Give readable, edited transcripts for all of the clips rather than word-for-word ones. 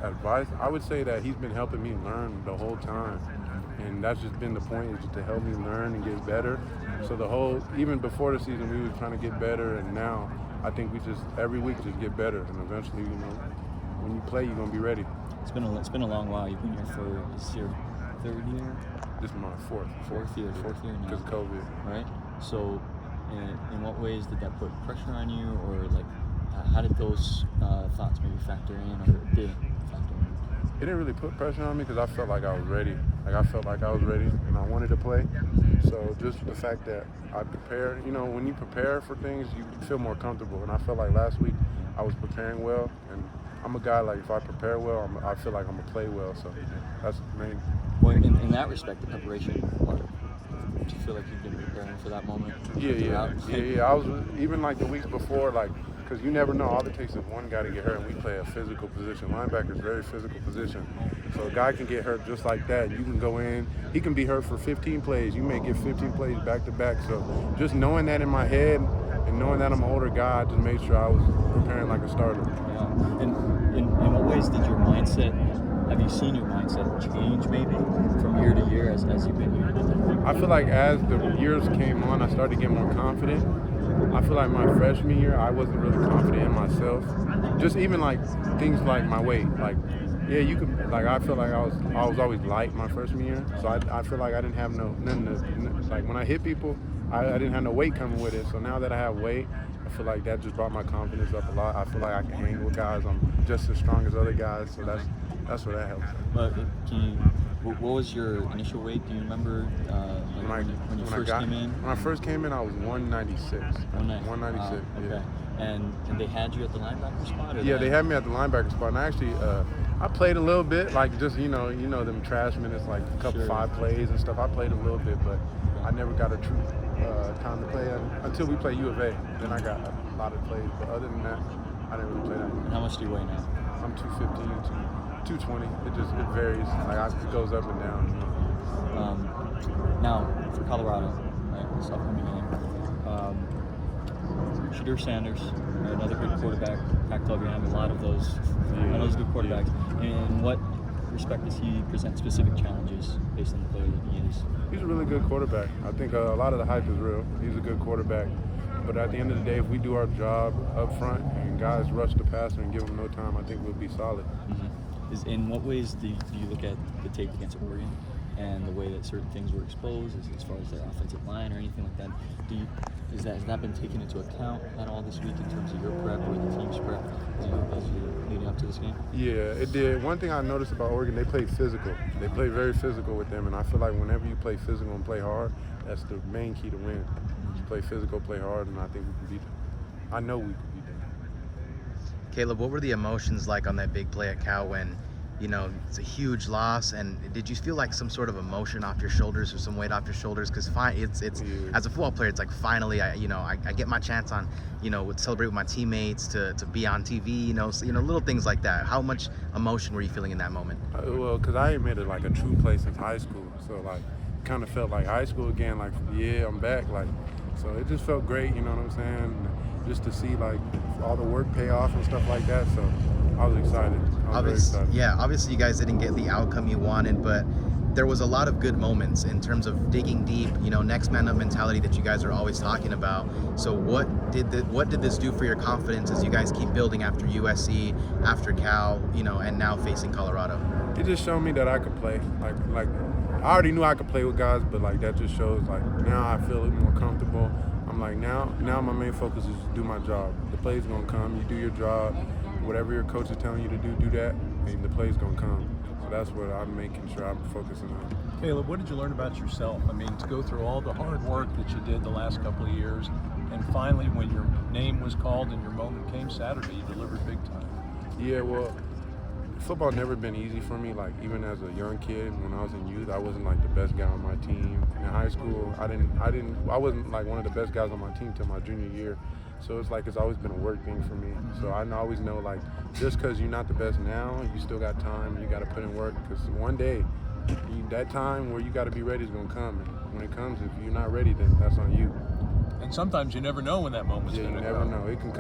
Advice, I would say that he's been helping me learn the whole time. And that's just been the point, is just to help me learn and get better. So even before the season, we were trying to get better, and now I think we just, every week, just get better. And eventually, when you play, you're going to be ready. It's been a long while. You've been here for, this is your third year? This is my fourth year now. Because of COVID. Right? So, in what ways did that put pressure on you, or like, how did those thoughts maybe factor in, or did factor in? It didn't really put pressure on me because I felt like I was ready. I felt like I was ready and I wanted to play. So just the fact that I prepared, when you prepare for things, you feel more comfortable. And I felt like last week I was preparing well. And I'm a guy, like, if I prepare well, I feel like I'm going to play well. So that's the main. Well, in that respect, the preparation part, do you feel like you've been preparing for that moment? Yeah. I was, even like the weeks before, like, because you never know. All it takes is one guy to get hurt, and we play a physical position. Linebacker is a very physical position. So a guy can get hurt just like that. You can go in. He can be hurt for 15 plays. You may get 15 plays back-to-back. So just knowing that in my head and knowing that I'm an older guy, I just made sure I was preparing like a starter. Yeah. And in what ways did your mindset, have you seen your mindset change maybe from year to year as you've been here? I feel like as the years came on, I started to get more confident. I feel like my freshman year, I wasn't really confident in myself. Just even like things like my weight. Like, yeah, you could, like, I feel like I was always light my freshman year. So I feel like I didn't have like when I hit people, I didn't have no weight coming with it. So now that I have weight, I feel like that just brought my confidence up a lot. I feel like I can hang with guys. I'm just as strong as other guys. So that's where that helps. But what was your initial weight? Do you remember when you first came in? When I first came in, I was 196. 196. Okay. And they had you at the linebacker spot? Yeah, they had me at the linebacker spot. And I actually, I played a little bit, like just, them trash minutes, like a couple 5 plays and stuff. I played a little bit, but I never got a true time to play until we play U of A. Then I got a lot of plays. But other than that, I didn't really play that much. How much do you weigh now? I'm 215, 220. It varies. It goes up and down. Now, for Colorado, right, this upcoming game, Shedeur Sanders, another good quarterback. Pac-12, you have a lot of those good quarterbacks. In what respect does he present specific challenges based on the player that he is? He's a really good quarterback. I think a lot of the hype is real. He's a good quarterback. But at the end of the day, if we do our job up front and guys rush the passer and give him no time, I think we'll be solid. Mm-hmm. In what ways do you look at the tape against Oregon and the way that certain things were exposed as far as their offensive line or anything like that? Has that been taken into account at all this week in terms of your prep or the team's prep as you're leading up to this game? Yeah, it did. One thing I noticed about Oregon, they play physical. They play very physical with them, and I feel like whenever you play physical and play hard, that's the main key to win. Just play physical, play hard, and I think we can beat them. I know we can beat them. Caleb, what were the emotions like on that big play at Cal when, it's a huge loss, and did you feel like some sort of emotion off your shoulders or some weight off your shoulders? Because it's as a football player, it's like finally I get my chance on, would celebrate with my teammates to be on TV, little things like that. How much emotion were you feeling in that moment? Well, because I ain't made it like a true play since high school, so like kind of felt like high school again. Like, yeah, I'm back. Like, so it just felt great. You know what I'm saying? Just to see like all the work pay off and stuff like that. So I was excited. I was very excited. Yeah, obviously you guys didn't get the outcome you wanted, but there was a lot of good moments in terms of digging deep, next man up mentality that you guys are always talking about. So what did this do for your confidence as you guys keep building after USC, after Cal, and now facing Colorado? It just showed me that I could play. Like I already knew I could play with guys, but like that just shows like now I feel more comfortable. I'm like now my main focus is to do my job. The play's gonna come. You do your job. Whatever your coach is telling you to do that, and the play's gonna come. So that's what I'm making sure I'm focusing on. Caleb, what did you learn about yourself? I mean, to go through all the hard work that you did the last couple of years, and finally when your name was called and your moment came Saturday, you delivered big time. Yeah, well, football never been easy for me. Like even as a young kid, when I was in youth, I wasn't like the best guy on my team. In high school, I wasn't like one of the best guys on my team till my junior year. So it's always been a work thing for me. So I always know like just because you're not the best now, you still got time. You got to put in work because one day, that time where you got to be ready is gonna come. And when it comes, if you're not ready, then that's on you. And sometimes you never know when that moment's Yeah, you going to never come. know. It can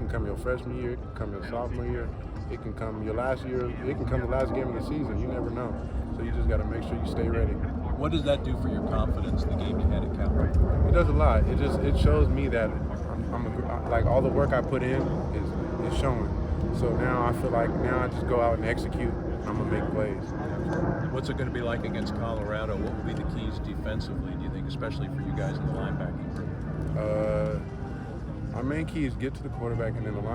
come your freshman year, it can come your sophomore year, it can come your last year, it can come the last game of the season. You never know. So you just got to make sure you stay ready. What does that do for your confidence, the game you had at Cal? It does a lot. It shows me that like all the work I put in is showing. So now I feel like now I just go out and execute. I'm gonna make plays. What's it going to be like against Colorado? What will be the keys defensively, do you think, especially for you guys in the linebacking group? Our main key is get to the quarterback, and then in the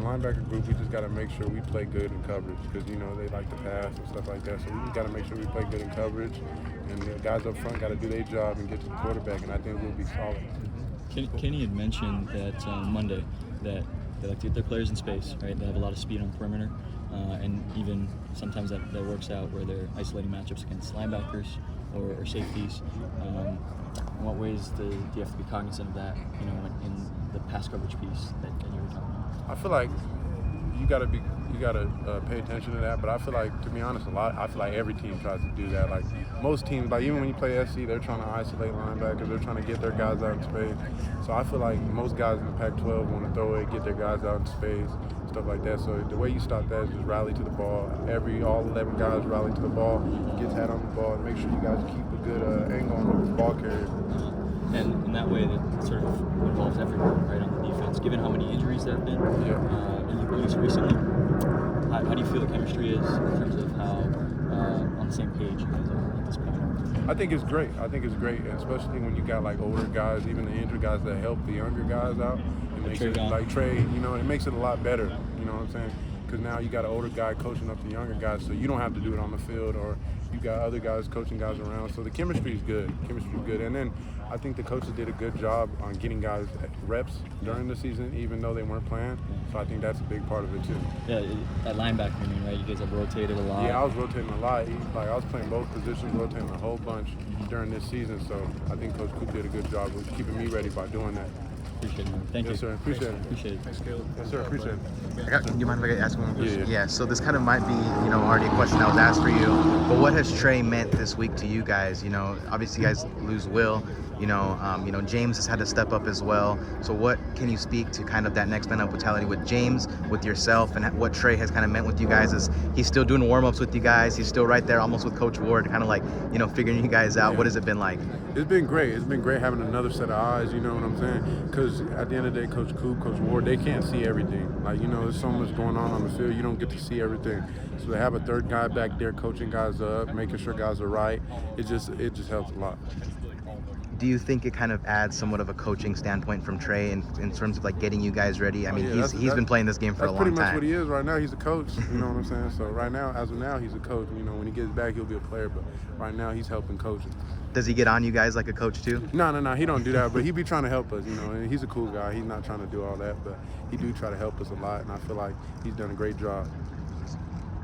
linebacker group, we just got to make sure we play good in coverage because, you know, they like to pass and stuff like that. So we just got to make sure we play good in coverage, and the guys up front got to do their job and get to the quarterback, and I think we'll be solid. Kenny had mentioned that Monday that they like to get their players in space, right? They have a lot of speed on the perimeter, and even sometimes that works out where they're isolating matchups against linebackers or safeties. In what ways do you have to be cognizant of that, you know, in the pass coverage piece that you were talking about? I feel like you gotta pay attention to that, but I feel like, to be honest, I feel like every team tries to do that. Like most teams, like even when you play SC, they're trying to isolate linebackers, they're trying to get their guys out in space. So I feel like most guys in the Pac-12 want to throw it, get their guys out in space, stuff like that. So the way you stop that is just rally to the ball. All 11 guys rally to the ball, gets hat on the ball, and make sure you guys keep a good angle on the ball carrier. And in that way, that sort of involves everyone, right, on the defense. Given how many injuries there have been, at least recently, how do you feel the chemistry is in terms of how on the same page you guys are at this point? I think it's great. And especially when you got like older guys, even the injured guys that help the younger guys out. It makes it like Trey, you know, it makes it a lot better. You know what I'm saying? Because now you got an older guy coaching up the younger guys, so you don't have to do it on the field, or you got other guys coaching guys around. So the chemistry is good. And then I think the coaches did a good job on getting guys reps during the season, even though they weren't playing. So I think that's a big part of it too. Yeah, at linebacker, I mean, right? You guys have rotated a lot. Yeah, I was rotating a lot. Like I was playing both positions, rotating a whole bunch during this season. So I think Coach Coop did a good job of keeping me ready by doing that. Appreciate it, man. Thank you. Yes, sir. Appreciate it. Appreciate it. Thanks, Caleb. Yes, sir. Appreciate it. Do you mind if I ask one more question? Yeah. So this kind of might be, you know, already a question that was asked for you. But what has Trey meant this week to you guys? You know, obviously you guys lose Will. You know, James has had to step up as well. So what can you speak to kind of that next man up mentality with James, with yourself, and what Trey has kind of meant with you guys? Is he's still doing warm-ups with you guys? He's still right there almost with Coach Ward, kind of like, you know, figuring you guys out. Yeah. What has it been like? It's been great. It's been great having another set of eyes, you know what I'm saying? Because at the end of the day, Coach Coop, Coach Ward, they can't see everything. Like, you know, there's so much going on the field, you don't get to see everything. So to have a third guy back there coaching guys up, making sure guys are right, it just helps a lot. Do you think it kind of adds somewhat of a coaching standpoint from Trey in terms of like getting you guys ready? I mean, he's been playing this game for a long time. That's pretty much what he is right now. He's a coach. You know what I'm saying? So right now, as of now, he's a coach. You know, when he gets back, he'll be a player. But right now, he's helping coaching. Does he get on you guys like a coach too? No, he don't do that. But he be trying to help us. You know, and he's a cool guy. He's not trying to do all that, but he do try to help us a lot. And I feel like he's done a great job.